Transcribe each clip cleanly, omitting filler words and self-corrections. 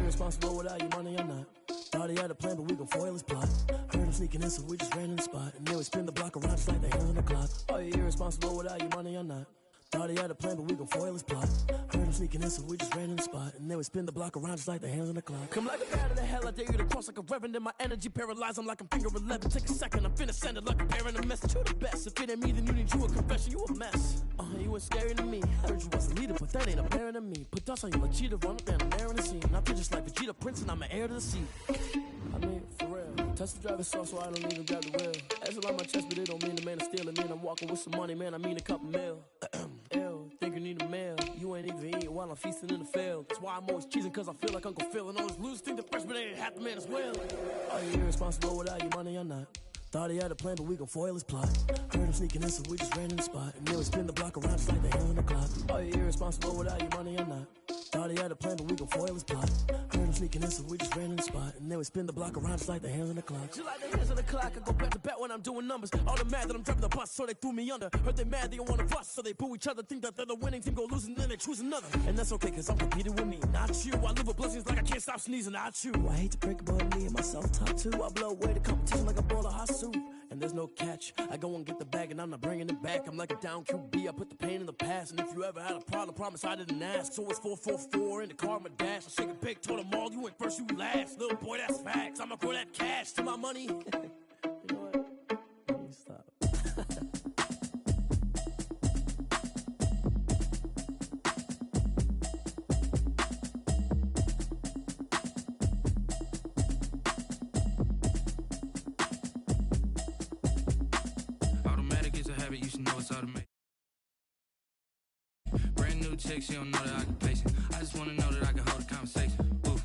irresponsible without your money or not. Thought he had a plan, but we gon' foil his plot. Heard him sneaking in, so we just ran in the spot. And then we spin the block around just like the hands on the clock. Are you irresponsible without your money or not? Thought he had a plan, but we gon' foil his plot. Heard him sneaking in, so we just ran in the spot. And then we spin the block around just like the hands on the clock. Come like a bat of the hell, I dare you to cross like a reverend. In my energy paralyzed, I'm like I'm finger 11. Take a second, I'm finna send it like a parent a message. You the best, if it ain't me, then you need you a confession. You a mess, you was scary to me. Heard you was a leader, but that ain't apparent to me. Put dust on you like cheetah, run up and I'm there in the scene. I feel just like Vegeta Prince and I'm an heir to the seat. I mean, for real. Touch the driver's sauce so I don't even grab the wheel. As on my chest, but it don't mean the man is stealing. Man, I'm walking with some money, man, I mean a couple mil. Ew, think you need a meal. You ain't even eating while I'm feasting in the field. That's why I'm always cheesing, cause I feel like Uncle Phil. And all those losers think the freshman ain't half the man as well. Are you irresponsible without your money or not? Thought he had a plan, but we gon' foil his plot. Heard him sneaking in, so we just ran in the spot. And then we spin the block around just like the hands on the clock. Are you irresponsible without your money or not? Thought he had a plan, but we gon' foil his plot. Heard him sneaking in, so we just ran in the spot. And then we spin the block around just like the hands on the clock. Just like the hands on the clock, I go back to back when I'm doing numbers. All the mad that I'm driving the bus, so they threw me under. Heard they mad, they don't wanna bust, so they boo each other. Think that they're the winning team, go losing, then they choose another. And that's okay, cause I'm competing with me, not you. I live with blessings like I can't stop sneezing, not you. I hate to break it, but me and myself top two. I blow away the competition like a bowl of hot soup. And there's no catch, I go and get the bag and I'm not bringing it back. I'm like a down QB, I put the pain in the past. And if you ever had a problem, promise I didn't ask. So it's 444 in the car, my dash. I shake a big, told them all, you went first, you last. Little boy, that's facts, I'ma grow that cash to my money. You know what? Let me stop. You should know it's automated. Brand new chick, she don't know that I can pace it. I just wanna know that I can hold a conversation. Ooh.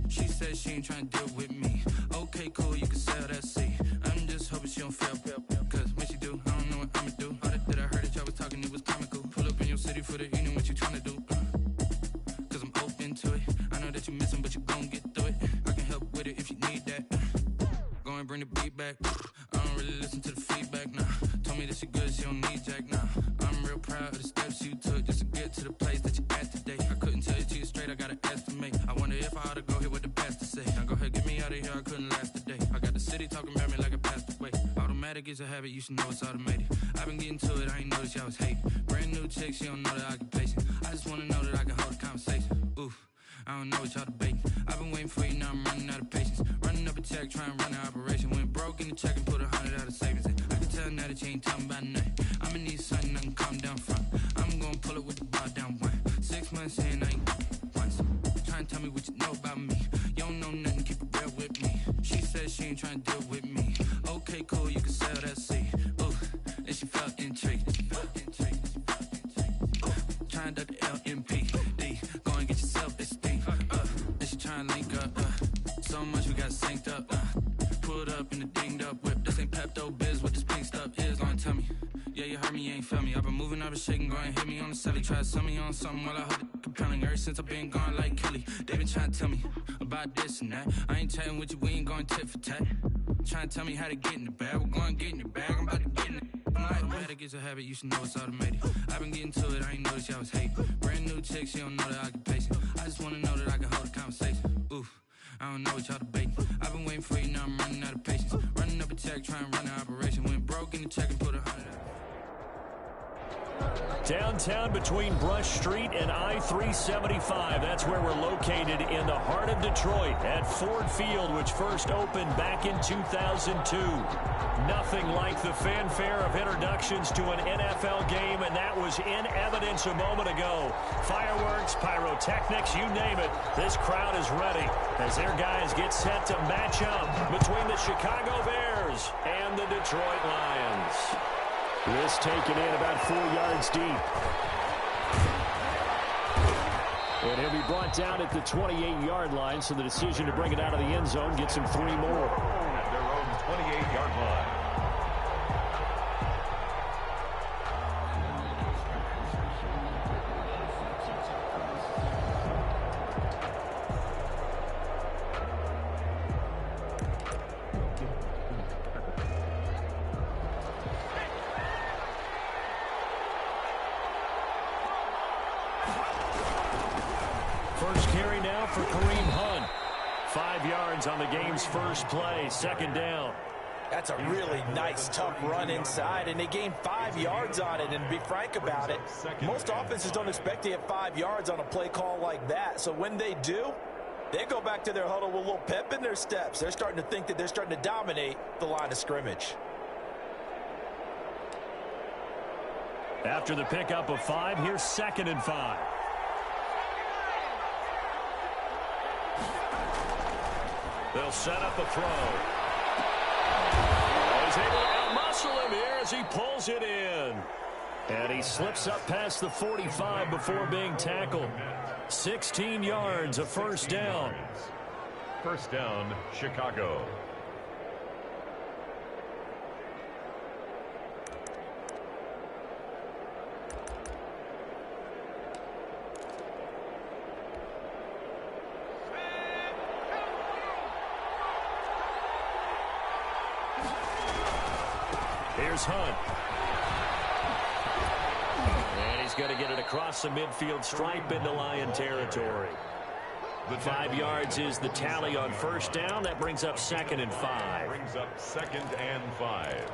She said she ain't tryna deal with me. Okay, cool, you can sell that seat. I'm just hoping she don't fail. Cause when she do, I don't know what I'ma do. All that I heard that y'all was talking, it was comical. Pull up in your city for the evening, what you tryna do? Cause I'm open to it. I know that you missing, but you gon' get through it. I can help with it if you need that. Go and bring the beat back. I don't really listen to the feedback, nah. Told me that she good, she don't need jack, nah. I'm real proud of the steps you took just to get to the place that you at today. I couldn't tell you to you straight, I gotta estimate. I wonder if I ought to go here with the pastor say. Now go ahead, get me out of here, I couldn't last a day. I got the city talking about me like I passed away. Automatic is a habit, you should know it's automated. I've been getting to it, I ain't noticed y'all was hating. Brand new chick, she don't know that I can pace it. I just wanna know that I can hold a conversation. Oof, I don't know what y'all debating. I've been waiting for you, now I'm running out of patience. Running up a check, trying to run an operation. Went broke in the check and put 100 out of savings. I can tell now that you ain't talking about nothing. I'ma need something I can calm down from. I'm gonna pull it with the bar down one. 6 months in, I ain't once. Trying to tell me what you know about me. You don't know nothing, keep it real with me. She said she ain't trying to deal with me. Okay, cool, you can sell that seat. Ooh, and she felt intrigued. Trying to duck the LMPD. Go and get yourself esteem. And she trying to link up. So much we got synced up. Pulled up in the dinged up whip. This ain't Pepto Biz, what this pink stuff is. Gonna tell me. Yeah, you heard me, you ain't felt me. I've been moving, I've been shaking, go and hit me on the celly. Try to sell me on something while I hold it compelling. Ever since I've been gone like Kelly, they been trying to tell me about this and that. I ain't chatting with you, we ain't going tit for tat. Trying to tell me how to get in the bag. We're going to get in the bag, I'm about to get in it. Automatic is a habit, you should know it's automated. I've been getting to it, I ain't noticed y'all was hating. Brand new chick, she don't know that I can pace it. I just wanna know that I can hold a conversation. Oof, I don't know what y'all debating. I've been waiting for you, now I'm running out of patience. Running up a check, trying to run an operation. Went broke in the check and put 100 out. Downtown between Brush Street and I-375. That's where we're located in the heart of Detroit at Ford Field, which first opened back in 2002. Nothing like the fanfare of introductions to an NFL game, and that was in evidence a moment ago. Fireworks, pyrotechnics, you name it. This crowd is ready as their guys get set to match up between the Chicago Bears and the Detroit Lions. This taken in about 4 yards deep. And he'll be brought down at the 28-yard line, so the decision to bring it out of the end zone gets him 3 more. At their own 28-yard line. for Kareem Hunt. 5 yards on the game's first play, second down. That's a really nice, tough run inside, and they gained 5 yards on it. And to be frank about it, most offenses don't expect to get 5 yards on a play call like that. So when they do, they go back to their huddle with a little pep in their steps. They're starting to think that they're starting to dominate the line of scrimmage. After the pickup of 5, here's 2nd and 5. They'll set up a throw. He's able to outmuscle him here as he pulls it in. And he slips up past the 45 before being tackled. 16 yards, a first down. First down, Chicago. Here's Hunt. And he's going to get it across the midfield stripe into Lion territory. 5 yards is the tally on first down. That brings up 2nd and 5. Brings up 2nd and 5.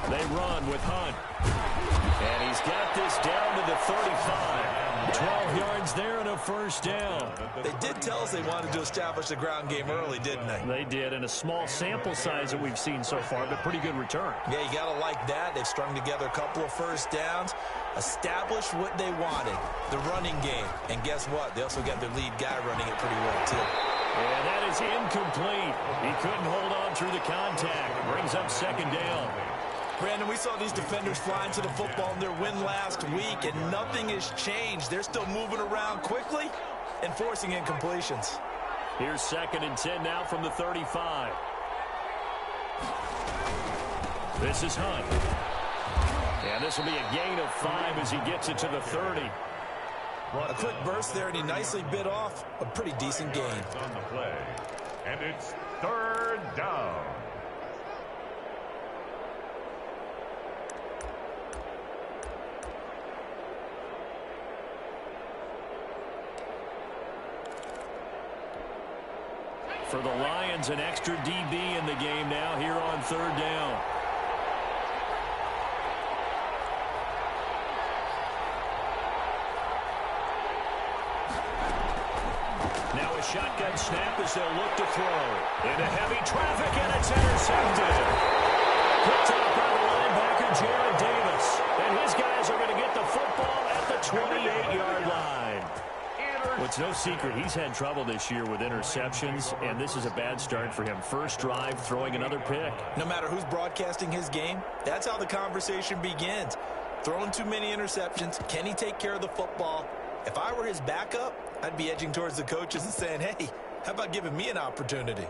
They run with Hunt. And he's got this down to the 35. 12 yards there and a first down. They did tell us they wanted to establish the ground game early, didn't they? They did, in a small sample size that we've seen so far, but pretty good return. Yeah, you got to like that. They've strung together a couple of first downs, established what they wanted, the running game. And guess what? They also got their lead guy running it pretty well, too. And that is incomplete. He couldn't hold on through the contact. Brings up 2nd down. Brandon, we saw these defenders flying to the football in their win last week, and nothing has changed. They're still moving around quickly and forcing incompletions. Here's 2nd and 10 now from the 35. This is Hunt. And this will be a gain of 5 as he gets it to the 30. A quick burst there, and he nicely bit off a pretty decent gain. On the play, and it's 3rd down. For the Lions, an extra DB in the game now here on 3rd down. Now a shotgun snap as they'll look to throw. Into heavy traffic, and it's intercepted. Picked up by the linebacker, Jared Davis. And his guys are going to get the football at the 28-yard line. Well, it's no secret he's had trouble this year with interceptions, and this is a bad start for him. First drive, throwing another pick. No matter who's broadcasting his game, that's how the conversation begins. Throwing too many interceptions, can he take care of the football? If I were his backup, I'd be edging towards the coaches and saying, hey, how about giving me an opportunity?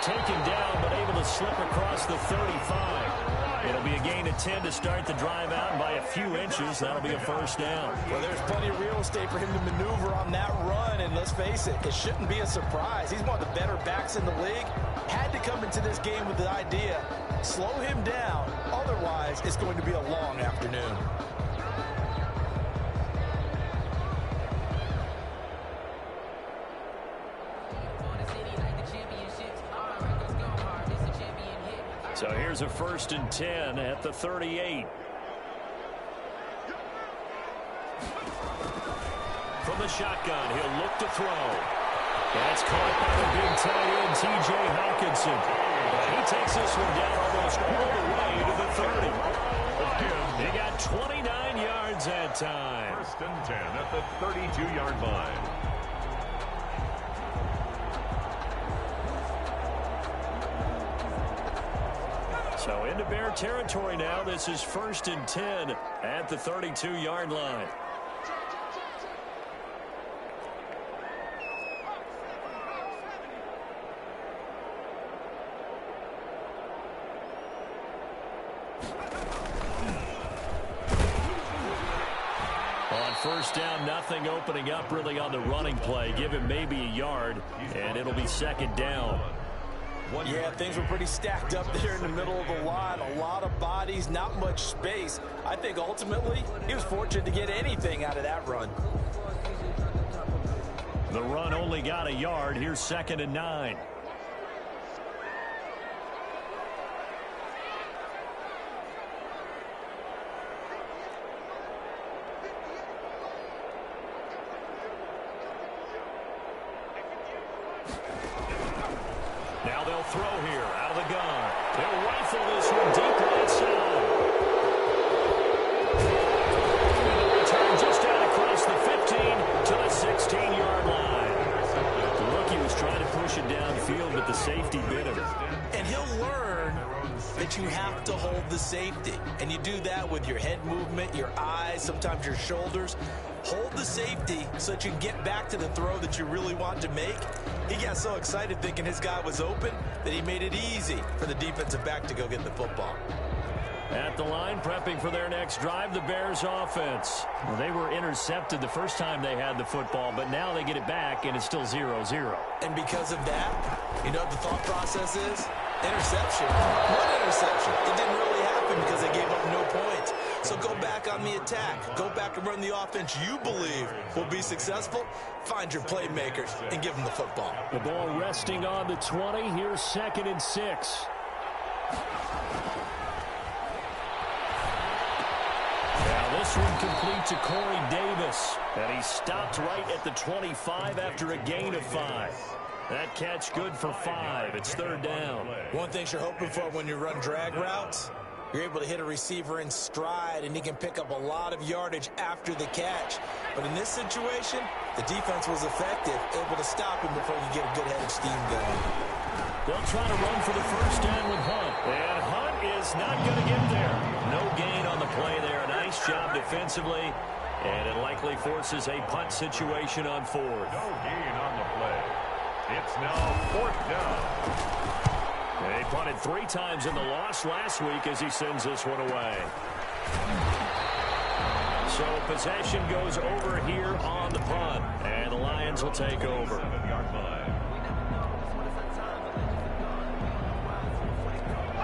Taken down, but able to slip across the 35. It'll be a gain of 10 to start the drive out, and by a few inches, that'll be a first down. Well, there's plenty of real estate for him to maneuver on that run, and let's face it, it shouldn't be a surprise. He's one of the better backs in the league. Had to come into this game with the idea, slow him down, otherwise it's going to be a long afternoon. So here's a 1st and 10 at the 38. From the shotgun, he'll look to throw. That's caught by the big tight end, T.J. Hawkinson. And he takes this one down almost all the way to the 30. He got 29 yards that time. 1st and 10 at the 32-yard line. So into Bear territory now. This is 1st and 10 at the 32-yard line. first down. Nothing opening up really on the running play. Give him maybe a yard, and it'll be second down. Yeah, things were pretty stacked up there in the middle of the line. A lot of bodies, not much space. I think ultimately he was fortunate to get anything out of that run. The run only got a yard. Here's 2nd and 9. Now they'll throw here out of the gun. They'll rifle this one deep right side. And the return just out across the 15 to the 16-yard line. The rookie was trying to push it downfield, but the safety bit him. And he'll learn that you have to hold the safety. And you do that with your head movement, your eyes, sometimes your shoulders. Hold the safety so that you can get back to the throw that you really want to make. He got so excited thinking his guy was open that he made it easy for the defensive back to go get the football. At the line, prepping for their next drive, the Bears offense. Well, they were intercepted the first time they had the football, but now they get it back, and it's still 0-0. And because of that, you know what the thought process is? Interception. One interception. It didn't really happen because they gave up no points. So go back on the attack. Go back and run the offense you believe will be successful. Find your playmakers and give them the football. The ball resting on the 20. Here's 2nd and 6. Now this one complete to Corey Davis. And he stopped right at the 25 after a gain of 5. That catch good for 5. It's 3rd down. One thing you're hoping for when you run drag routes, you're able to hit a receiver in stride, and he can pick up a lot of yardage after the catch. But in this situation, the defense was effective, able to stop him before you get a good head of steam going. They'll try to run for the first down with Hunt. And Hunt is not going to get there. No gain on the play there. Nice job defensively. And it likely forces a punt situation on 4th. No gain on the play. It's now 4th down. They punted 3 times in the loss last week as he sends this one away. So possession goes over here on the punt. And the Lions will take over. 7-yard line.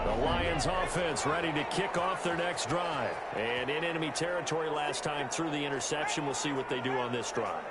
The Lions offense ready to kick off their next drive. And in enemy territory last time through the interception. We'll see what they do on this drive.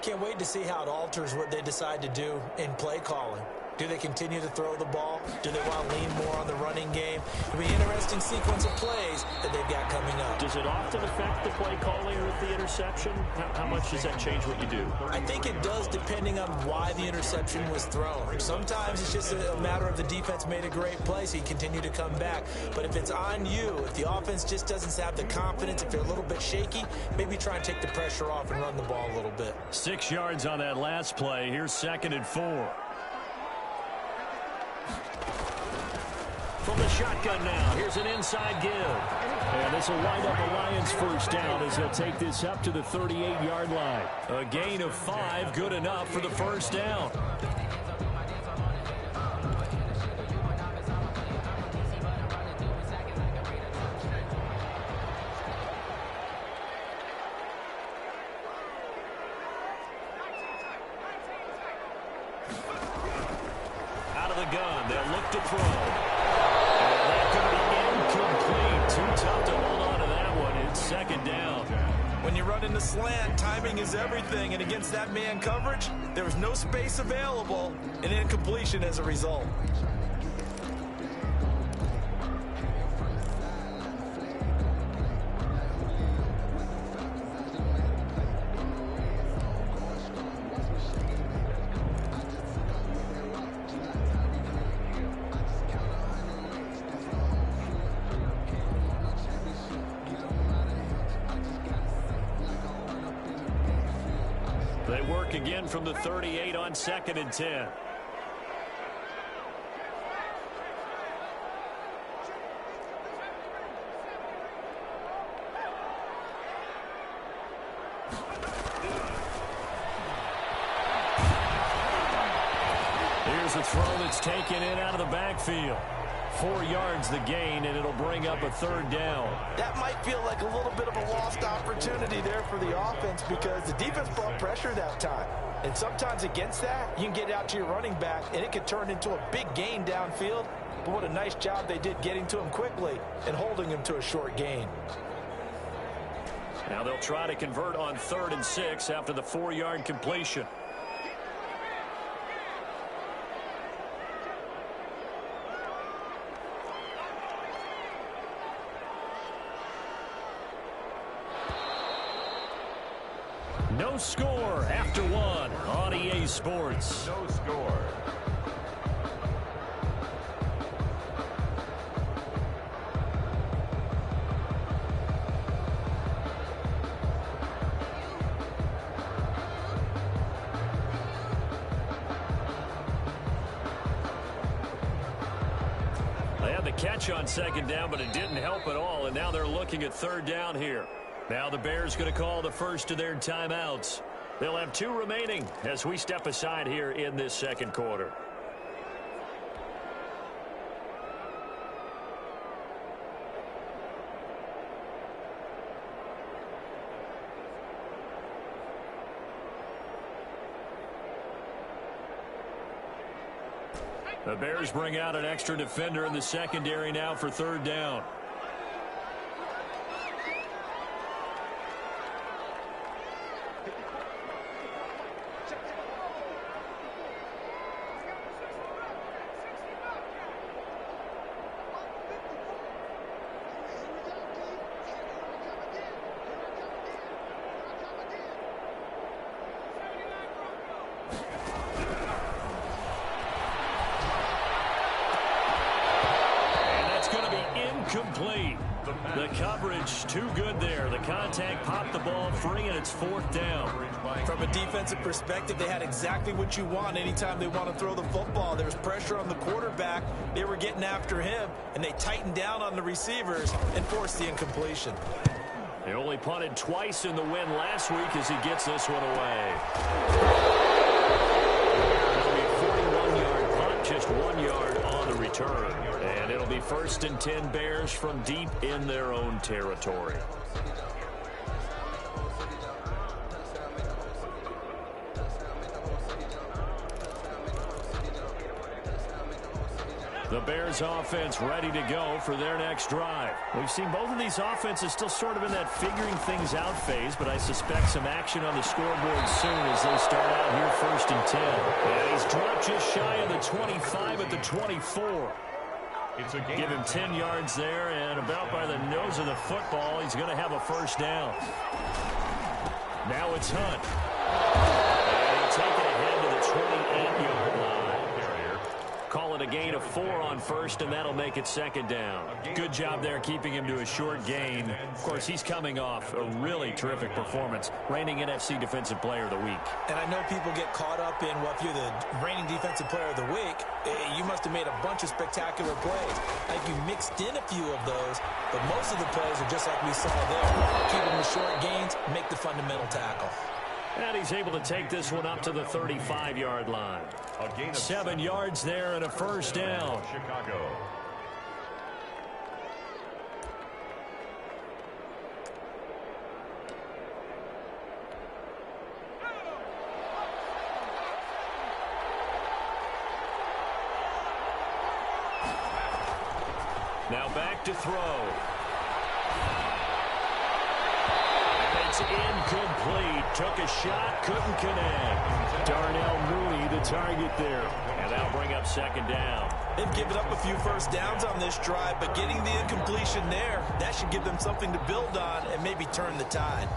Can't wait to see how it alters what they decide to do in play calling. Do they continue to throw the ball? Do they want to lean more on the running game? It'll be an interesting sequence of plays that they've got coming up. Does it often affect the play calling with the interception? How much does that change what you do? I think it does depending on why the interception was thrown. Sometimes it's just a matter of the defense made a great play, so you continue to come back. But if it's on you, if the offense just doesn't have the confidence, if they're a little bit shaky, maybe try and take the pressure off and run the ball a little bit. 6 yards on that last play. Here's 2nd and 4. From the shotgun now, here's an inside give. And this will wind up a Lions first down as they'll take this up to the 38-yard line. A gain of 5, good enough for the first down. Out of the gun, they'll look to throw. Too tough to hold on to that one. It's 2nd down. When you run in the slant, timing is everything. And against that man coverage, there was no space available. And incompletion as a result. They work again from the 38 on 2nd and 10. Here's a throw that's taken in out of the backfield. 4 yards the gain, and it'll bring up a 3rd down. That might feel like a little bit of a lost opportunity there for the offense because the defense brought pressure that time. And sometimes against that, you can get out to your running back, and it could turn into a big gain downfield. But what a nice job they did getting to him quickly and holding him to a short gain. Now they'll try to convert on 3rd and 6 after the 4-yard completion. No score after 1 on EA Sports. No score. They had the catch on 2nd down, but it didn't help at all, and now they're looking at 3rd down here. Now the Bears going to call the first of their timeouts. They'll have 2 remaining as we step aside here in this 2nd quarter. The Bears bring out an extra defender in the secondary now for 3rd down. Complete. The coverage too good there. The contact popped the ball free, and it's 4th down. From a defensive perspective, they had exactly what you want anytime they want to throw the football. There was pressure on the quarterback. They were getting after him, and they tightened down on the receivers and forced the incompletion. They only punted twice in the win last week as he gets this one away. It'll be a 41-yard punt, just 1 yard on the return. And it'll be 1st and 10 Bears from deep in their own territory. The Bears offense ready to go for their next drive. We've seen both of these offenses still sort of in that figuring things out phase, but I suspect some action on the scoreboard soon as they start out here 1st and 10. And he's dropped just shy of the 25 at the 24. Give him 10 yards there, and about by the nose of the football, he's going to have a 1st down. Now it's Hunt. And he'll take it ahead to the 28-yard line. Call it a gain of 4 on 1st, and that'll make it 2nd down. Good job there keeping him to a short gain. Of course, he's coming off a really terrific performance, reigning NFC Defensive Player of the Week. And I know people get caught up in, well, if you're the reigning Defensive Player of the Week, you must have made a bunch of spectacular plays. I think you mixed in a few of those, but most of the plays are just like we saw there. Keep them to short gains, make the fundamental tackle. And he's able to take this one up to the 35-yard line. 7 yards there and a 1st down. Chicago. Now back to throw. It's incomplete. Took a shot, couldn't connect. Darnell Mooney, the target there. And that'll bring up 2nd down. They've given up a few 1st downs on this drive, but getting the incompletion there, that should give them something to build on and maybe turn the tide.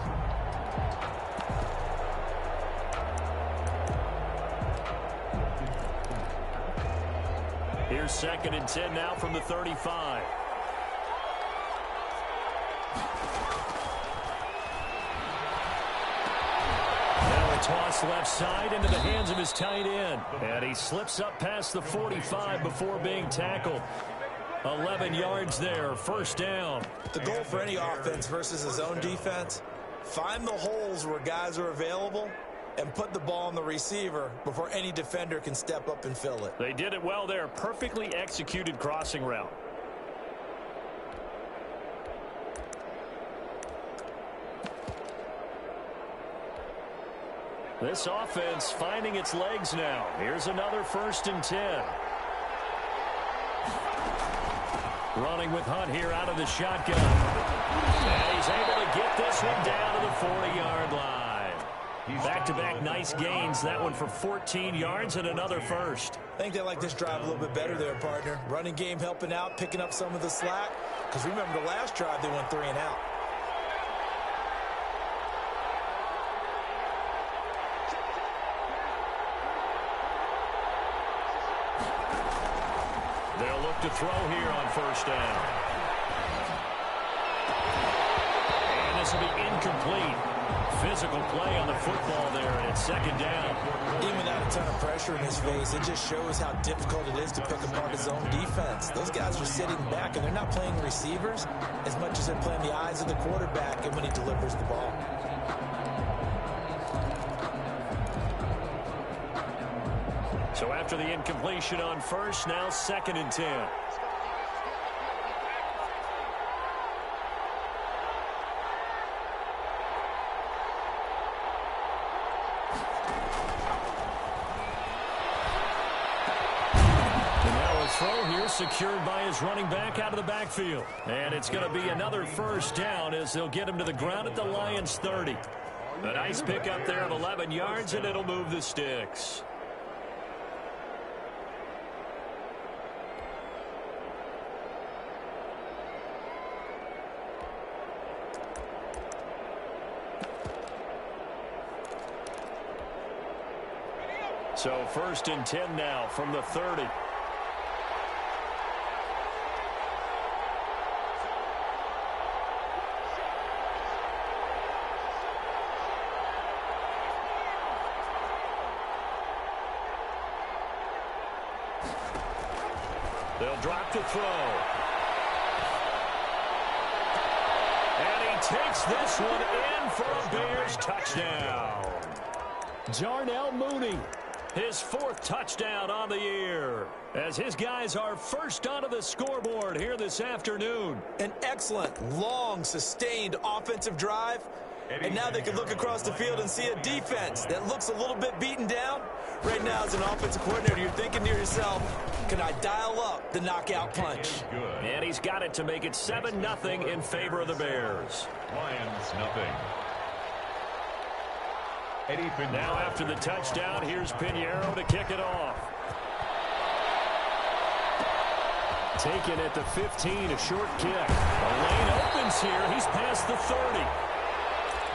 Here's 2nd and 10 now from the 35. Toss left side into the hands of his tight end. And he slips up past the 45 before being tackled. 11 yards there, 1st down. The goal for any offense versus his own defense, find the holes where guys are available and put the ball on the receiver before any defender can step up and fill it. They did it well there. Perfectly executed crossing route. This offense finding its legs now. Here's another 1st and 10. Running with Hunt here out of the shotgun. And he's able to get this one down to the 40-yard line. Back-to-back nice gains. That one for 14 yards and another first. I think they like this drive a little bit better there, partner. Running game helping out, picking up some of the slack. Because remember, the last drive they went 3 and out. They'll look to throw here on 1st down. And this will be incomplete. Physical play on the football there, and it's 2nd down. Even without a ton of pressure in his face, it just shows how difficult it is to pick apart his own defense. Those guys are sitting back, and they're not playing receivers as much as they're playing the eyes of the quarterback and when he delivers the ball. So after the incompletion on 1st, now 2nd and 10. And now a throw here secured by his running back out of the backfield. And it's going to be another 1st down as they'll get him to the ground at the Lions' 30. A nice pickup there of 11 yards, and it'll move the sticks. So 1st and 10 now from the 30. They'll drop to throw. And he takes this one in for a Bears touchdown. Jarnell Mooney. His 4th touchdown on the year as his guys are first onto the scoreboard here this afternoon. An excellent, long, sustained offensive drive. And now they can look across the field and see a defense that looks a little bit beaten down. Right now, as an offensive coordinator, you're thinking to yourself, can I dial up the knockout punch? And he's got it to make it 7-0 in favor of the Bears. Lions, nothing. Now after the touchdown, here's Pinheiro to kick it off. Taken at the 15, a short kick. A lane opens here. He's past the 30.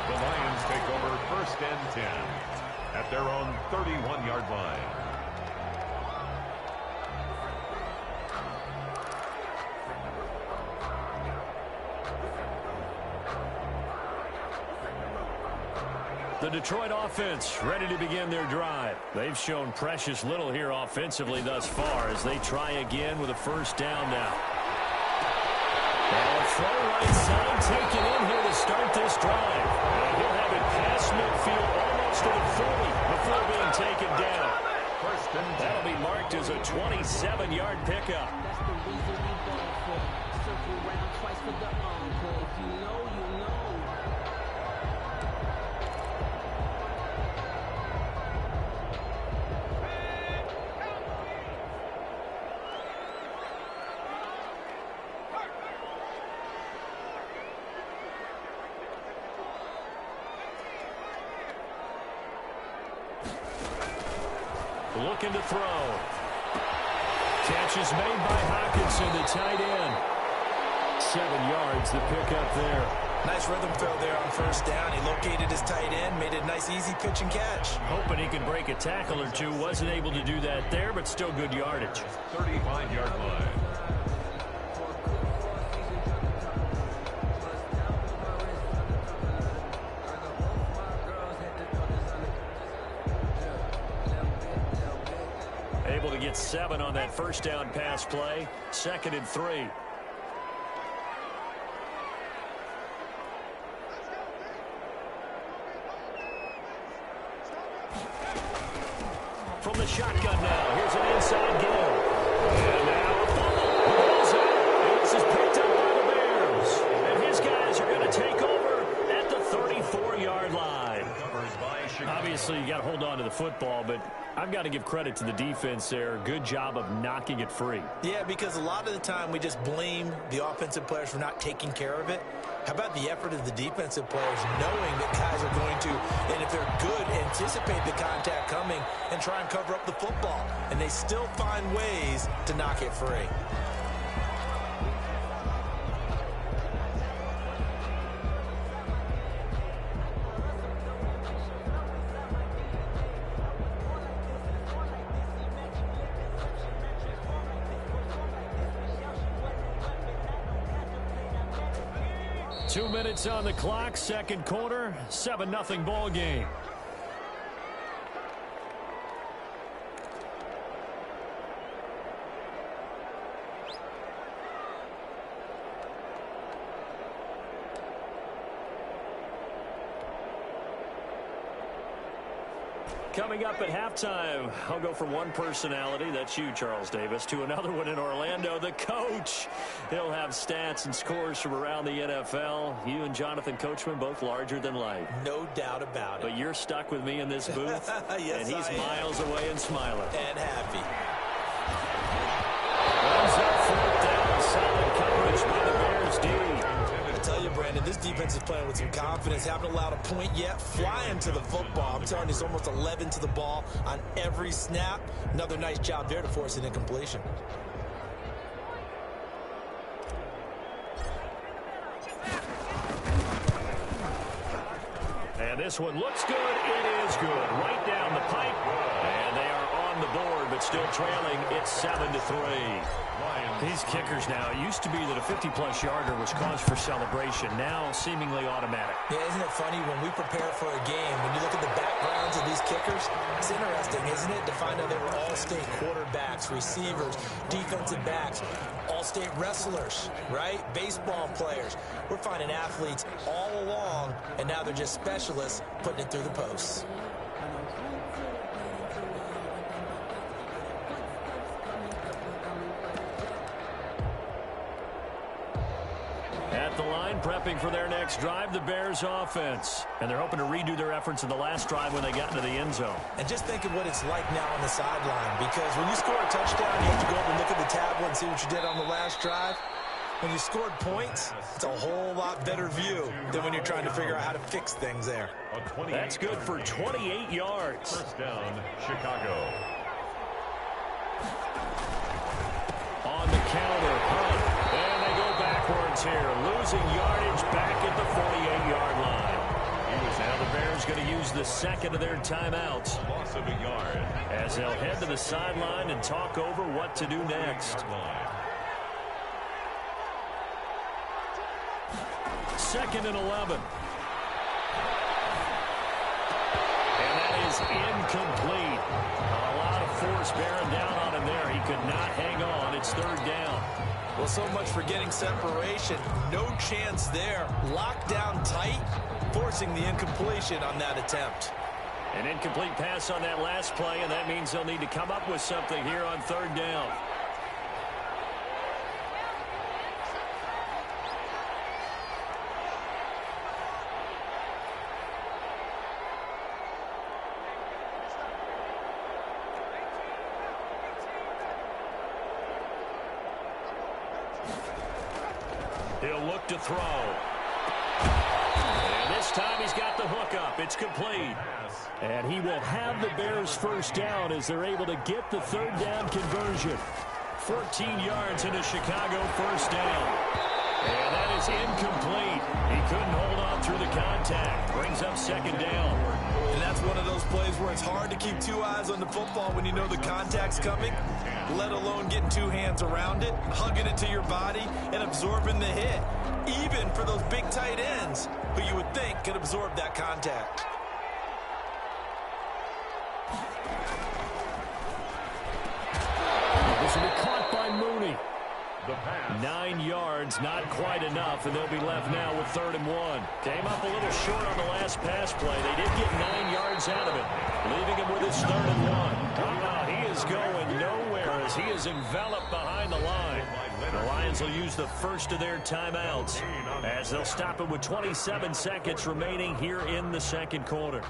The Lions take over 1st and 10 at their own 31-yard line. The Detroit offense ready to begin their drive. They've shown precious little here offensively thus far as they try again with a 1st down now. And a throw right side taken in here to start this drive. And he'll have it past midfield almost to the 40 before being taken down. That'll be marked as a 27-yard pickup. That's the reason we ball for. Circle round twice for the encore. If you know, you know. Looking to throw. Catch is made by Hawkinson, the tight end. 7 yards, the pickup there. Nice rhythm throw there on 1st down. He located his tight end, made a nice easy pitch and catch. Hoping he could break a tackle or two. Wasn't able to do that there, but still good yardage. 35-yard line. Able to get 7 on that 1st down pass play. 2nd and 3. from the shotgun now. Here's an inside game. And now a fumble. The ball's out. And this is picked up by the Bears. And his guys are going to take over at the 34-yard line. Obviously, you got to hold on to the football, but I've got to give credit to the defense there. Good job of knocking it free. Yeah, because a lot of the time we just blame the offensive players for not taking care of it. How about the effort of the defensive players knowing that guys are going to, and if they're good, anticipate the contact coming and try and cover up the football. And they still find ways to knock it free. Two minutes on the clock, second quarter, 7-0 ball game. Coming up at halftime, I'll go from one personality, that's you, Charles Davis, to another one in Orlando, the coach. He'll have stats and scores from around the NFL. You and Jonathan Coachman, both larger than life. No doubt about it. But you're stuck with me in this booth, yes, and he's miles away and smiling. And happy. Runs up fourth down, solid coverage by the Bears D. I tell you, Brandon, this defense is playing with some confidence. Haven't allowed a point yet. Flying to the football. I'm telling you, it's almost 11 to the ball on every snap. Another nice job there to force an incompletion. And this one looks good. It is good. Right down the pipe. And they are on the board, but still trailing. It's 7-3. These kickers now, it used to be that a 50-plus yarder was cause for celebration. Now, seemingly automatic. Yeah, isn't it funny when we prepare for a game, when you look at the backgrounds of these kickers, it's interesting, isn't it, to find out they were all-state quarterbacks, receivers, defensive backs, all-state wrestlers, right? Baseball players. We're finding athletes all along, and now they're just specialists putting it through the posts. At the line, prepping for their next drive, the Bears offense. And they're hoping to redo their efforts in the last drive when they got into the end zone. And just think of what it's like now on the sideline, because when you score a touchdown, you have to go up and look at the tablet and see what you did on the last drive. When you scored points, it's a whole lot better view than when you're trying to figure out how to fix things there. That's good for 28 yards. First down, Chicago. On the counter, punt. And they go backwards here, losing yardage back at the 48-yard line. Now the Bears going to use the second of their timeouts. Loss of a yard. As they'll head to the sideline and talk over what to do next. Second and 11. And that is incomplete. A lot of force bearing down on him there. He could not hang on. It's third down. Well, so much for getting separation. No chance there. Locked down tight, forcing the incompletion on that attempt. An incomplete pass on that last play, and that means they'll need to come up with something here on third down. He'll look to throw. And this time he's got the hook up. It's complete. And he will have the Bears first down as they're able to get the third down conversion. 14 yards into Chicago first down. And that is incomplete. He couldn't hold on through the contact. Brings up second down. And that's one of those plays where it's hard to keep two eyes on the football when you know the contact's coming, let alone getting two hands around it, hugging it to your body, and absorbing the hit. Even for those big tight ends who you would think could absorb that contact. This will be caught by Mooney. 9 yards, not quite enough, and they'll be left now with 3rd and 1. Came up a little short on the last pass play. They did get 9 yards out of it, leaving him with his 3rd and 1. is enveloped behind the line. The Lions will use the first of their timeouts as they'll stop it with 27 seconds remaining here in the second quarter.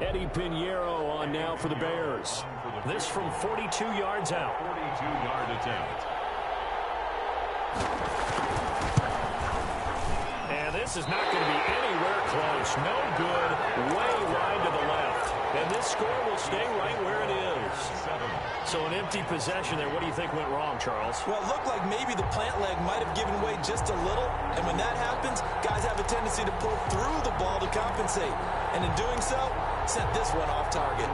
Eddie Pinheiro on now for the Bears. This from 42 yards out. 42-yard attempt. And this is not going to be anywhere close. No good. Way wide to the left. And this score will stay right where it is. So an empty possession there. What do you think went wrong, Charles? Well, it looked like maybe the plant leg might have given way just a little. And when that happens, guys have a tendency to pull through the ball to compensate. And in doing so, sent this one off target.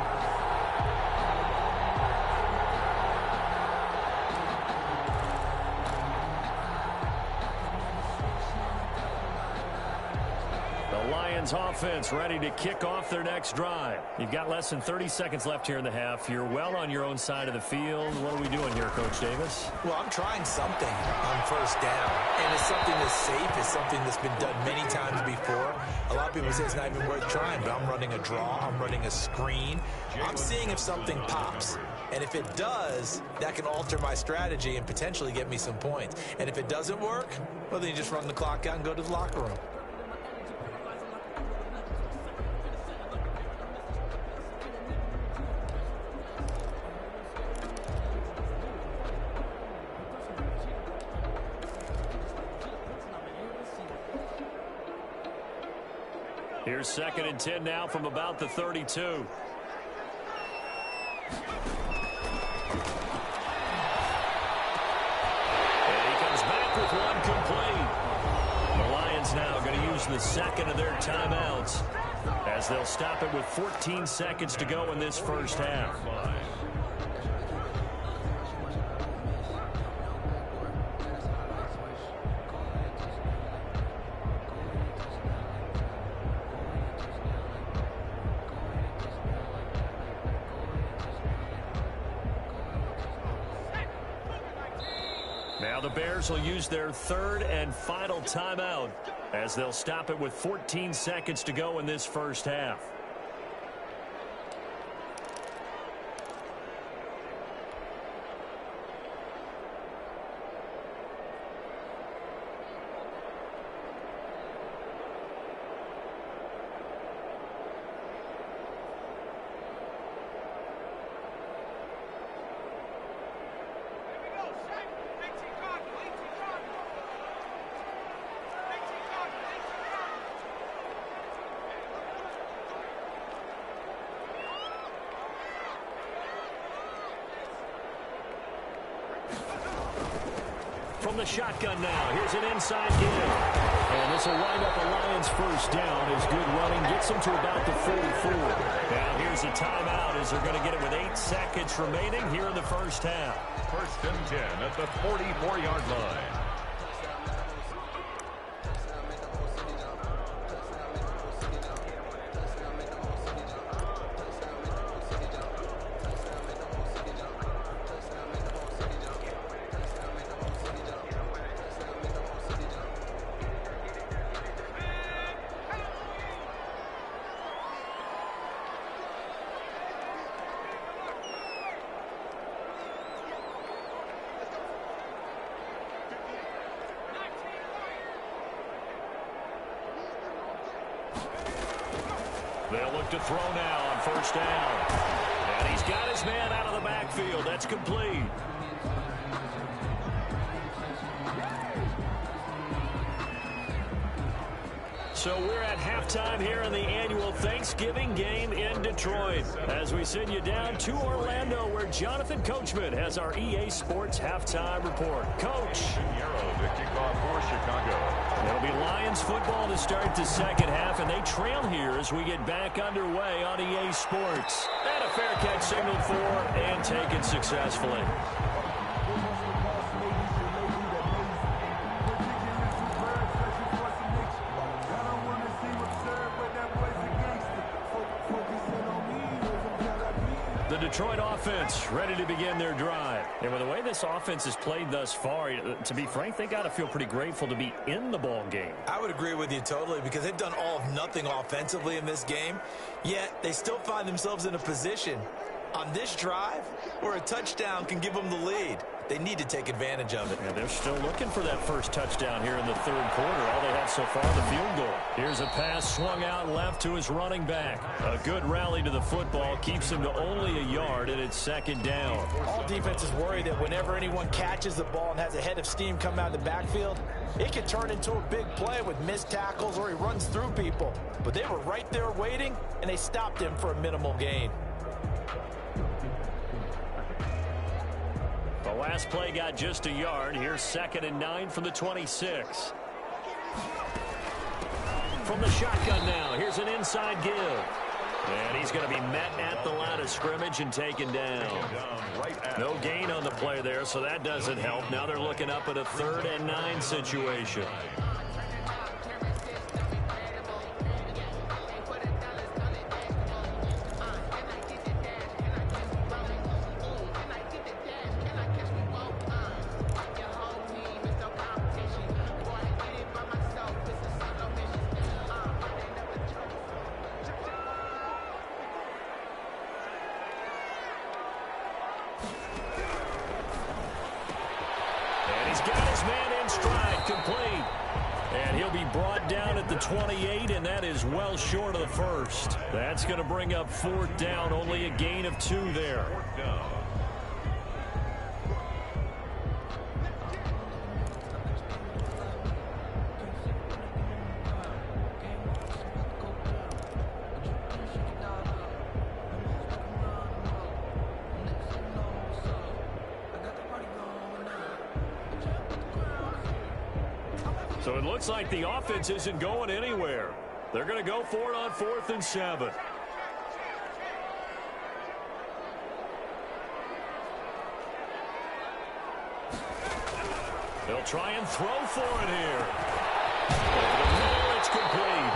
Lions offense ready to kick off their next drive. You've got less than 30 seconds left here in the half. You're well on your own side of the field. What are we doing here, Coach Davis? Well, I'm trying something on first down, and it's something that's safe. It's something that's been done many times before. A lot of people say it's not even worth trying, but I'm running a draw. I'm running a screen. I'm seeing if something pops. And if it does, that can alter my strategy and potentially get me some points. And if it doesn't work, well, then you just run the clock out and go to the locker room. Here's 2nd and 10 now from about the 32. And he comes back with one complete. The Lions now going to use the second of their timeouts as they'll stop it with 14 seconds to go in this first half. Now the Bears will use their third and final timeout as they'll stop it with 14 seconds to go in this first half. From the shotgun now, here's an inside give. And this will wind up a Lions first down as good running gets them to about the 44. Now here's a timeout as they're going to get it with 8 seconds remaining here in the first half. 1st and 10 at the 44-yard line. They'll look to throw now on first down. And he's got his man out of the backfield. That's complete. So we're at halftime here in the annual Thanksgiving game in Detroit as we send you down to Orlando where Jonathan Coachman has our EA Sports halftime report. Coach. The kickoff for Chicago. It'll be Lions football to start the second half, and they trail here as we get back underway on EA Sports. And a fair catch signaled for and taken successfully. The Detroit offense ready to begin their drive. And with the way this offense has played thus far, to be frank, they got to feel pretty grateful to be in the ball game. I would agree with you totally because they've done all of nothing offensively in this game, yet they still find themselves in a position on this drive where a touchdown can give them the lead. They need to take advantage of it. And they're still looking for that first touchdown here in the third quarter. All they have so far, the field goal. Here's a pass swung out left to his running back. A good rally to the football keeps him to only a yard, and it's second down. All defenses worry that whenever anyone catches the ball and has a head of steam come out of the backfield, it can turn into a big play with missed tackles or he runs through people. But they were right there waiting, and they stopped him for a minimal gain. The last play got just a yard. Here's 2nd and 9 from the 26. From the shotgun now, here's an inside give. And he's going to be met at the line of scrimmage and taken down. No gain on the play there, so that doesn't help. Now they're looking up at a 3rd and 9 situation. The 28, and that is well short of the first. That's going to bring up 4th down, only a gain of 2 there. So it looks like the offense isn't going anywhere. They're going to go for it on 4th and 7. They'll try and throw for it here. Over the middle, it's complete.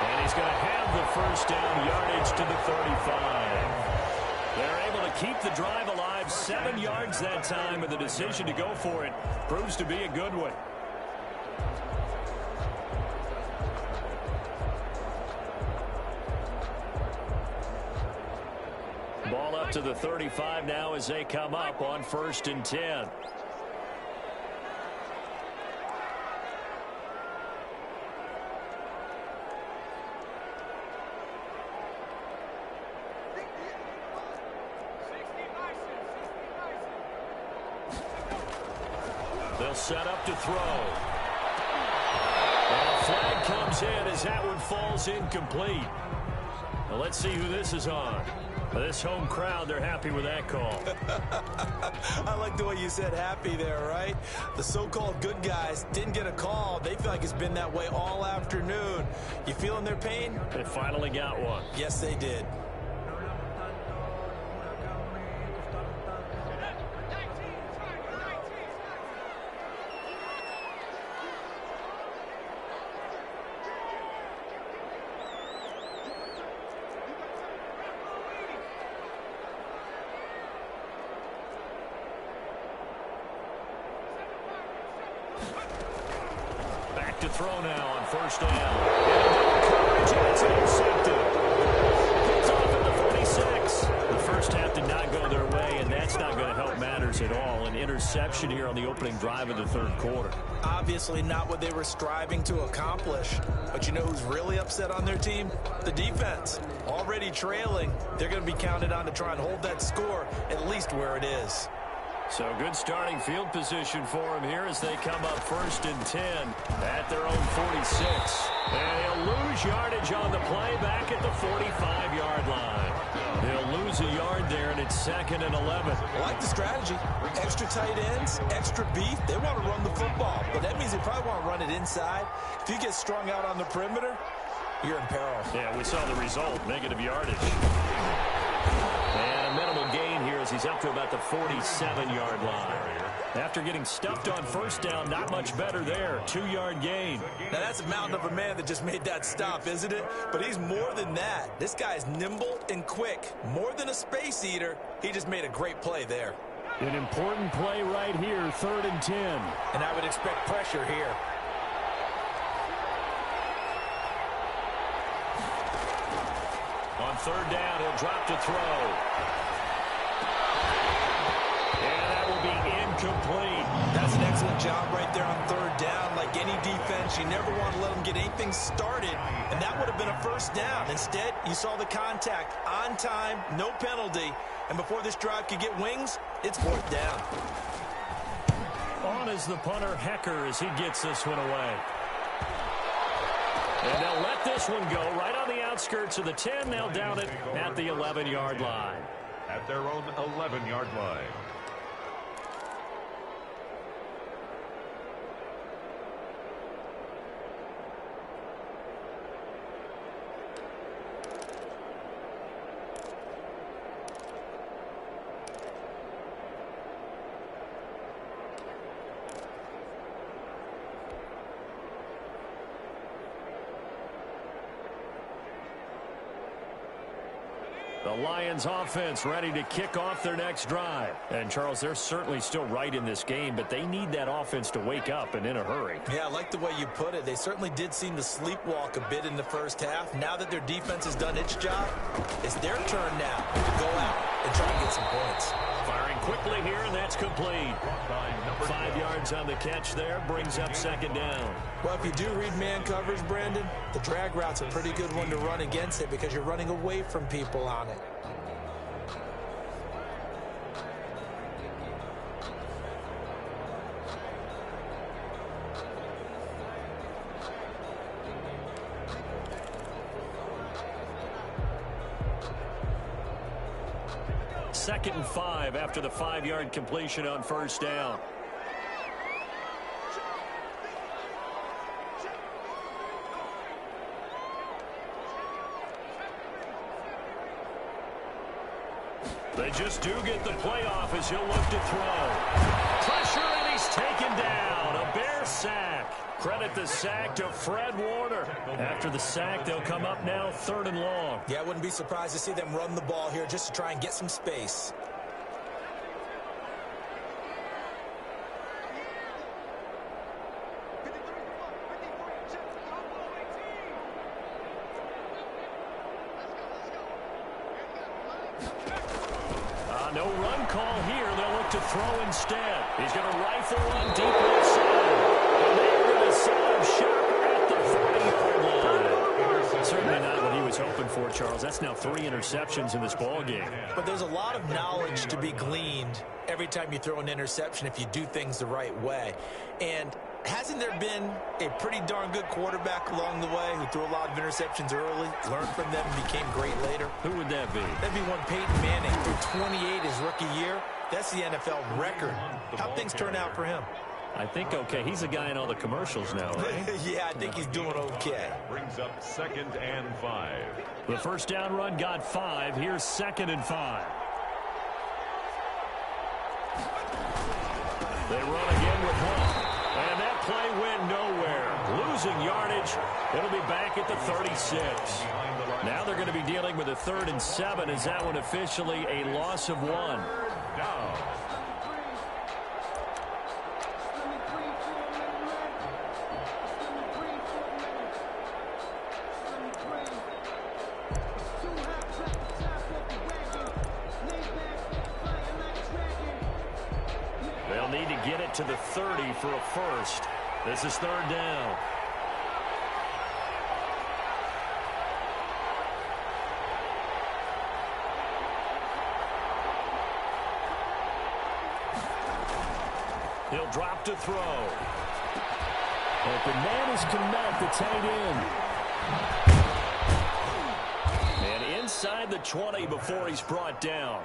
And he's going to have the first down, yardage to the 35. They're able to keep the drive alive, 7 yards that time, and the decision to go for it proves to be a good one. Ball up to the 35 now as they come up on 1st and 10. They'll set up to throw. And a flag comes in as that one falls incomplete. Now let's see who this is on. This home crowd, they're happy with that call. I like the way you said happy there, right? The so-called good guys didn't get a call. They feel like it's been that way all afternoon. You feeling their pain? They finally got one. Yes, they did. To throw now on 1st down. Coverage, and it's intercepted. It's off at the 46. The first half did not go their way, and that's not going to help matters at all. An interception here on the opening drive of the 3rd quarter. Obviously not what they were striving to accomplish. But you know who's really upset on their team? The defense. Already trailing. They're going to be counted on to try and hold that score at least where it is. So good starting field position for him here as they come up 1st and 10 at their own 46. And he'll lose yardage on the play back at the 45-yard line. They'll lose a yard there, and it's 2nd and 11. I like the strategy. Extra tight ends, extra beef. They want to run the football, but that means they probably want to run it inside. If you get strung out on the perimeter, you're in peril. Yeah, we saw the result, negative yardage. And a minimal gain here as he's up to about the 47-yard line. After getting stuffed on first down, not much better there. 2-yard gain. Now, that's a mountain of a man that just made that stop, isn't it? But he's more than that. This guy's nimble and quick. More than a space eater. He just made a great play there. An important play right here, 3rd and 10. And I would expect pressure here. On 3rd down, he'll drop to throw. And that will be incomplete. That's an excellent job right there on 3rd down. Like any defense, you never want to let them get anything started, and that would have been a first down. Instead, you saw the contact on time, no penalty, and before this drive could get wings, it's 4th down. On is the punter, Hecker, as he gets this one away. And they'll let this one go right on the outskirts of the 10. They'll down it at the 11-yard line. At their own 11-yard line. The Lions offense ready to kick off their next drive. And, Charles, they're certainly still right in this game, but they need that offense to wake up and in a hurry. Yeah, I like the way you put it. They certainly did seem to sleepwalk a bit in the first half. Now that their defense has done its job, it's their turn now to go out and try to get some points. Firing quickly here, and that's complete. 5 yards on the catch there, brings up 2nd down. Well, if you do read man coverage, Brandon, the drag route's a pretty good one to run against it because you're running away from people on it. Second and 5 after the 5-yard completion on first down. They just do get the playoff as he'll look to throw. Pressure, and he's taken down. A Bear sack. Credit the sack to Fred Warner. After the sack, they'll come up now 3rd and long. Yeah, I wouldn't be surprised to see them run the ball here just to try and get some space. No run call here. They'll look to throw instead. He's going to rifle one deep left side. And they're going to set him sharp at the 40-yard line. Certainly not what he was hoping for, Charles. That's now 3 interceptions in this ballgame. But there's a lot of knowledge to be gleaned every time you throw an interception if you do things the right way. And hasn't there been a pretty darn good quarterback along the way who threw a lot of interceptions early, learned from them, and became great later? Who would that be? That'd be one Peyton Manning. Threw 28 his rookie year. That's the NFL record. How'd things turn out for him? I think okay. He's a guy in all the commercials now, right? Yeah, I think he's doing okay. Brings up 2nd and 5. The first down run got 5. Here's 2nd and 5. They run again with 1. And that play went nowhere. Losing yardage. It'll be back at the 36. Now they're going to be dealing with a 3rd and 7. Is that one officially a loss of 1? Down. They'll need to get it to the 30 for a first. This is 3rd down. He'll drop to throw. Open man is Komet, the tight end. And inside the 20 before he's brought down.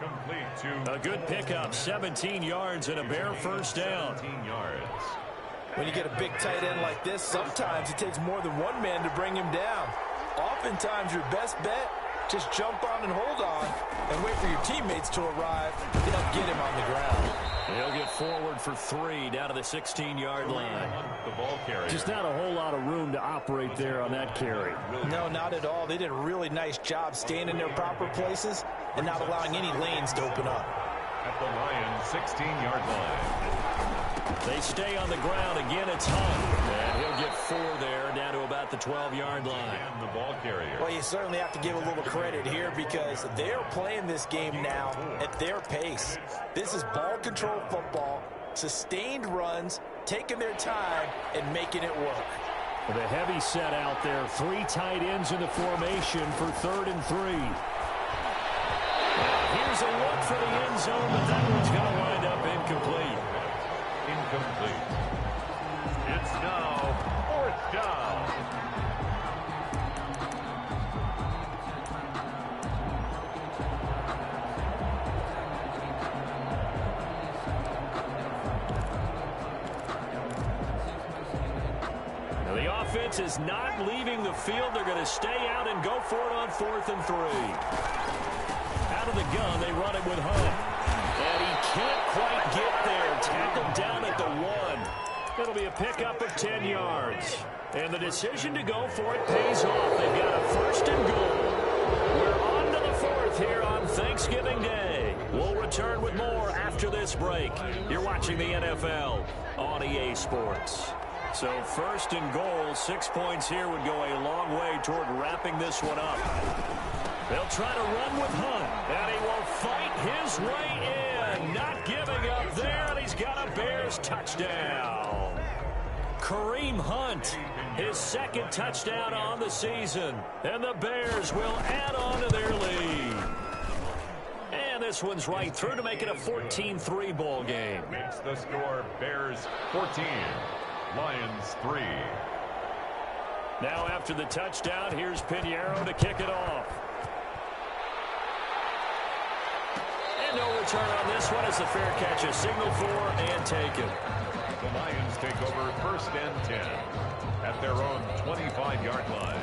A good pickup, 17 yards and a Bear first down. 17 yards. When you get a big tight end like this, sometimes it takes more than one man to bring him down. Oftentimes your best bet, Just jump on and hold on and wait for your teammates to arrive. They'll get him on the ground. He'll get forward for 3 down to the 16-yard line. The ball carrier. Just not a whole lot of room to operate there on that carry. No, not at all. They did a really nice job staying in their proper places and not allowing any lanes to open up. At the Lions' 16-yard line. They stay on the ground. Again, it's Hunt. And he'll get 4 there down to about the 12-yard line. And the ball carrier. Well, you certainly have to give a little credit here because they're playing this game now at their pace. This is ball control football, sustained runs, taking their time, and making it work. With a heavy set out there, 3 tight ends in the formation for 3rd and 3. Here's a look for the end zone, but that one's going to wind up incomplete. Incomplete. It's now 4th down. Now the offense is not leaving the field. They're going to stay out and go for it on 4th and 3. Out of the gun, they run it with Hunt. And he can't quite get there. Tackled down at the 1. It'll be a pickup of 10 yards. And the decision to go for it pays off. They've got a 1st and goal. We're on to the 4th here on Thanksgiving Day. We'll return with more after this break. You're watching the NFL on EA Sports. So 1st and goal, 6 points here would go a long way toward wrapping this one up. They'll try to run with Hunt, and he will fight his way in. Not giving up there, and he's got a Bears touchdown. Kareem Hunt, his 2nd touchdown on the season, and the Bears will add on to their lead. And this one's right through to make it a 14-3 ball game. Makes the score Bears 14, Lions 3. Now after the touchdown, here's Pinheiro to kick it off. And no return on this one as the fair catch is signaled for and taken. The Lions take over 1st and 10 at their own 25-yard line.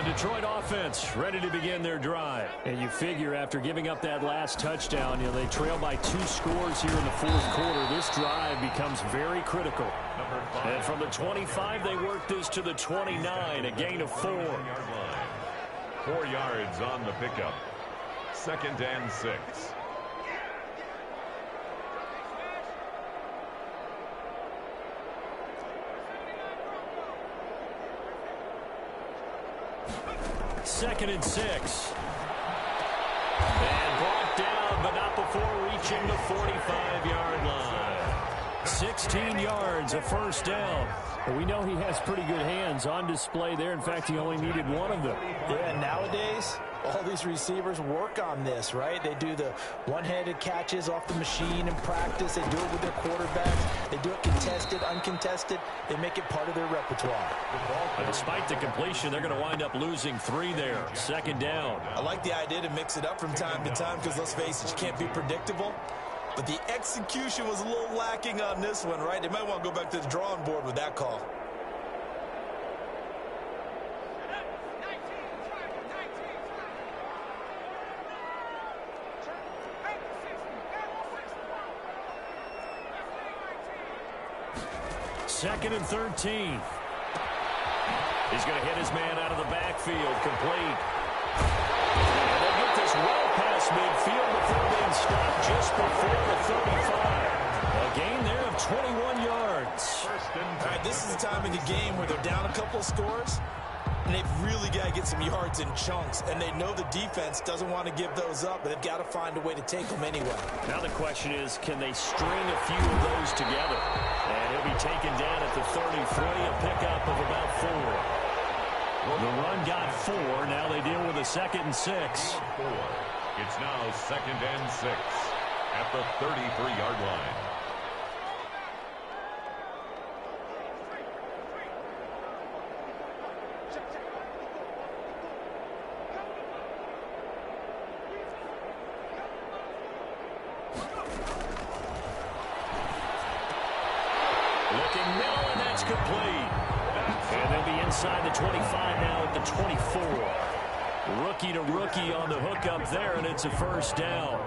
Detroit offense ready to begin their drive. And you figure after giving up that last touchdown, they trail by 2 scores here in the 4th quarter. This drive becomes very critical. And from the 25, they work this to the 29, a gain of 4. 4 yards on the pickup. 2nd and 6. Second and 6. And brought down, but not before reaching the 45-yard line. 16 yards, a 1st down. But we know he has pretty good hands on display there. In fact, he only needed 1 of them. Yeah, nowadays, all these receivers work on this, right? They do the one-handed catches off the machine in practice. They do it with their quarterbacks. They do it contested, uncontested. They make it part of their repertoire. But despite the completion, they're going to wind up losing 3 there. 2nd down. I like the idea to mix it up from time to time because, let's face it, you can't be predictable. But the execution was a little lacking on this one, right? They might want to go back to the drawing board with that call. Second and 13. He's going to hit his man out of the backfield, complete. And they get this well past midfield before being stopped just before the 35. A gain there of 21 yards. All right, this is the time in the game where they're down a couple of scores, and they've really got to get some yards in chunks, and they know the defense doesn't want to give those up, but they've got to find a way to take them anyway. Now the question is, can they string a few of those together? And he'll be taken down at the 33, a pickup of about 4. The run got 4. Now they deal with a 2nd and 6. It's now 2nd and 6 at the 33-yard line. Looking middle, and that's complete. And they'll be inside the 25 now at the 24. Rookie to rookie on the hookup there, and it's a first down.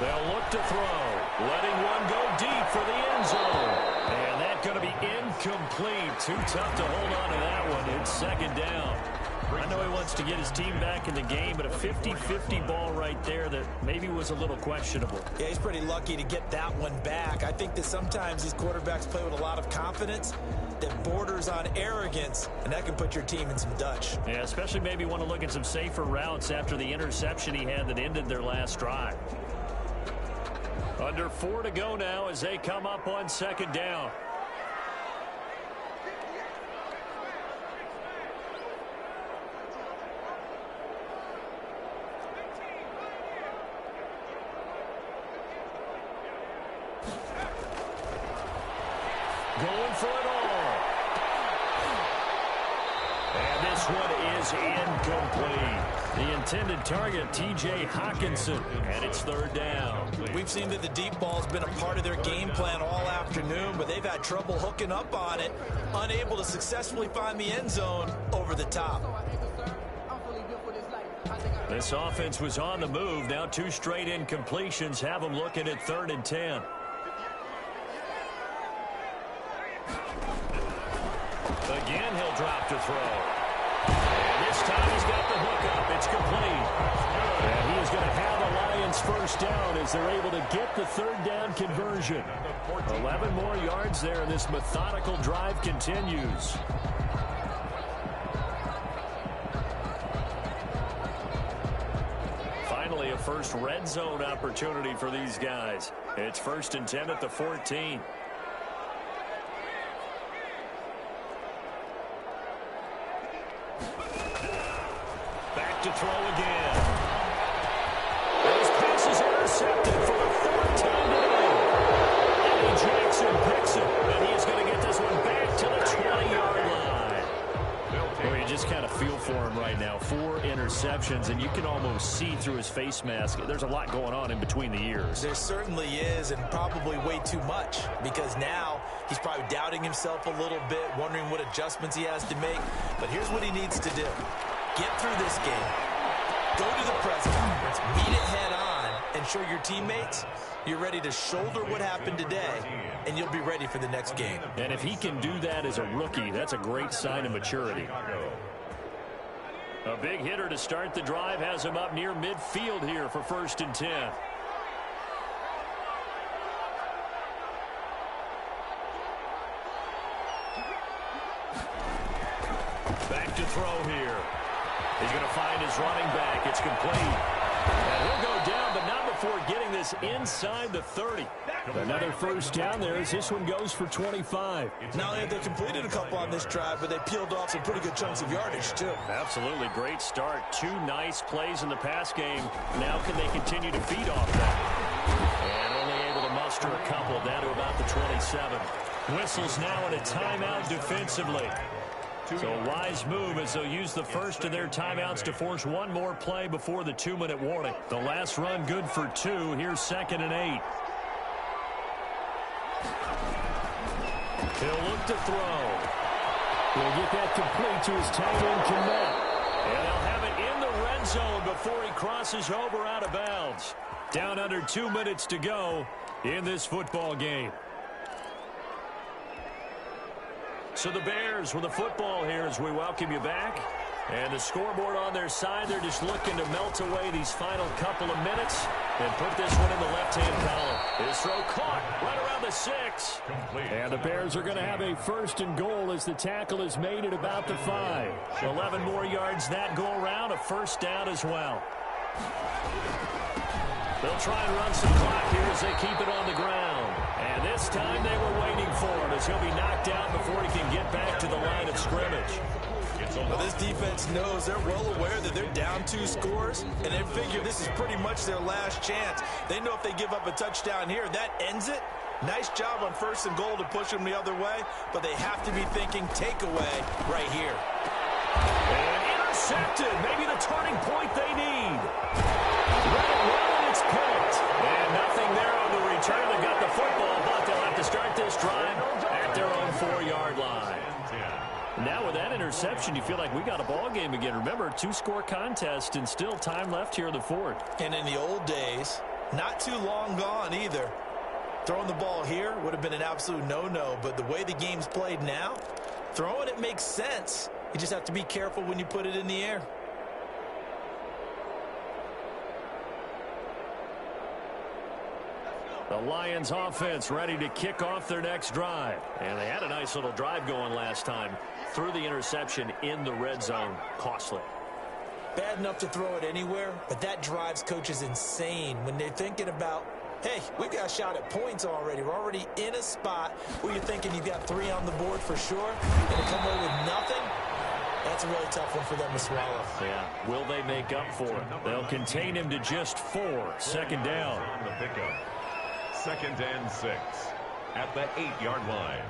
They'll look to throw, letting one go deep for the end zone. And that's going to be incomplete. Too tough to hold on to that one. It's second down. I know he wants to get his team back in the game, but a 50-50 ball right there that maybe was a little questionable. Yeah, he's pretty lucky to get that one back. I think that sometimes these quarterbacks play with a lot of confidence that borders on arrogance, and that can put your team in some Dutch. Yeah, especially maybe want to look at some safer routes after the interception he had that ended their last drive. Under 4 to go now as they come up on second down. Going for it all. And this one is incomplete. The intended target, T.J. Hawkinson, and it's third down. We've seen that the deep ball's been a part of their game plan all afternoon, but they've had trouble hooking up on it, unable to successfully find the end zone over the top. This offense was on the move. Now 2 straight incompletions have them looking at 3rd and 10. Again, he'll drop to throw. And this time he's got the hook up. It's complete. And he is going to have the Lions first down as they're able to get the 3rd down conversion. 11 more yards there, and this methodical drive continues. Finally, a first red zone opportunity for these guys. It's 1st and 10 at the 14. To throw again. Those passes intercepted for the 4th time today. Eddie Jackson picks it, and he is going to get this one back to the 20-yard line. Well, you just kind of feel for him right now. 4 interceptions, and you can almost see through his face mask. There's a lot going on in between the ears. There certainly is, and probably way too much, because now he's probably doubting himself a little bit, wondering what adjustments he has to make. But here's what he needs to do. Get through this game, go to the press conference, meet it head on, and show your teammates you're ready to shoulder what happened today, and you'll be ready for the next game. And if he can do that as a rookie, that's a great sign of maturity. A big hitter to start the drive has him up near midfield here for 1st and 10. Back to throw here. He's going to find his running back. It's complete. And he'll go down, but not before getting this inside the 30. Another first down there as this one goes for 25. Not only have they completed a couple on this drive, but they peeled off some pretty good chunks of yardage, too. Absolutely. Great start. 2 nice plays in the pass game. Now can they continue to feed off that? And only able to muster a couple down to about the 27. Whistles now in a timeout defensively. So a wise move as they'll use the first of their timeouts to force one more play before the 2-minute warning. The last run good for 2. Here's 2nd and 8. He'll look to throw. He'll get that complete to his tight end, Kmet. And they'll have it in the red zone before he crosses over out of bounds. Down under 2 minutes to go in this football game. So the Bears with the football here as we welcome you back. And the scoreboard on their side, they're just looking to melt away these final couple of minutes and put this one in the left-hand column. His throw caught right around the 6. And the Bears are going to have a 1st and goal as the tackle is made at about the 5. 11 more yards that go around, a first down as well. They'll try and run some clock here as they keep it on the ground. And this time they were waiting for him as he'll be knocked out before he can get back to the line of scrimmage. Well, this defense knows, they're well aware that they're down 2 scores, and they figure this is pretty much their last chance. They know if they give up a touchdown here, that ends it. Nice job on 1st and goal to push them the other way, but they have to be thinking takeaway right here. And intercepted. Maybe the turning point they need. Read it well, and it's picked. And nothing there on the return. They got the football, but they'll have to start this drive at their own 4-yard line. Now with that interception, you feel like we got a ball game again. Remember, 2-score contest and still time left here in the 4th. And in the old days, not too long gone either. Throwing the ball here would have been an absolute no-no, but the way the game's played now, throwing it makes sense. You just have to be careful when you put it in the air. The Lions offense ready to kick off their next drive. And they had a nice little drive going last time. Threw the interception in the red zone. Costly. Bad enough to throw it anywhere, but that drives coaches insane when they're thinking about, hey, we've got a shot at points already. We're already in a spot where you're thinking you've got 3 on the board for sure, and to come away with nothing, that's a really tough one for them to swallow. Yeah, will they make up for it? They'll contain him to just 4. 2nd down. On the pickup. 2nd and 6 at the 8-yard line.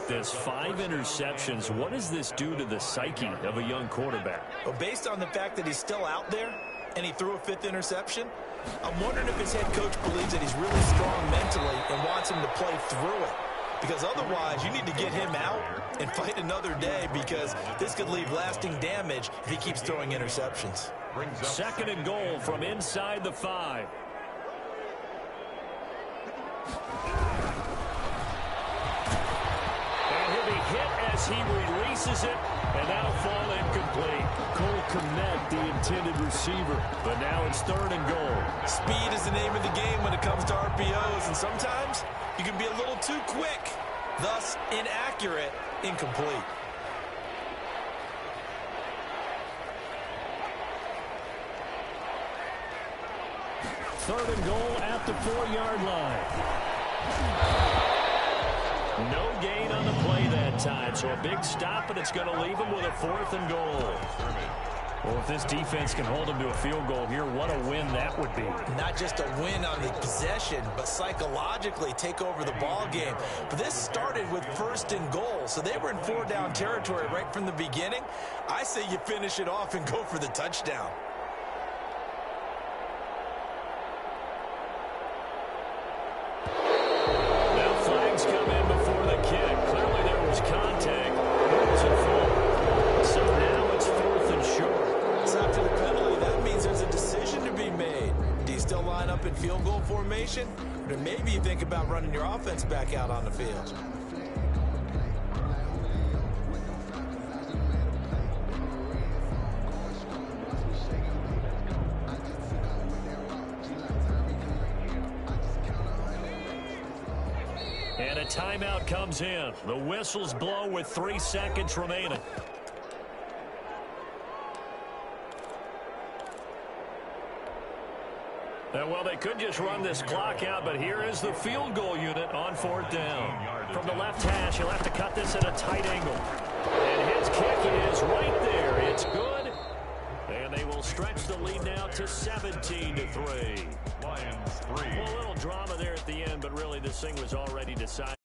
This 5 interceptions, what does this do to the psyche of a young quarterback? Well, based on the fact that he's still out there and he threw a 5th interception, I'm wondering if his head coach believes that he's really strong mentally and wants him to play through it. Because otherwise, you need to get him out and fight another day, because this could leave lasting damage if he keeps throwing interceptions. 2nd and goal from inside the 5. He releases it, and that'll fall incomplete. Cole Kmet, the intended receiver, but now it's 3rd and goal. Speed is the name of the game when it comes to RPOs, and sometimes you can be a little too quick, thus inaccurate, incomplete. Third and goal at the 4-yard line. No gain on the play that time, so a big stop, and it's going to leave him with a 4th and goal. Well, if this defense can hold him to a field goal here, what a win that would be. Not just a win on the possession, but psychologically take over the ball game. But this started with 1st and goal, so they were in 4-down territory right from the beginning. I say you finish it off and go for the touchdown. In field goal formation, or maybe you think about running your offense back out on the field. And a timeout comes in. The whistles blow with 3 seconds remaining. Well, they could just run this clock out, but here is the field goal unit on 4th down. From the left hash, he'll have to cut this at a tight angle. And his kick is right there. It's good. And they will stretch the lead now to 17-3. Lions 3. Well, a little drama there at the end, but really this thing was already decided.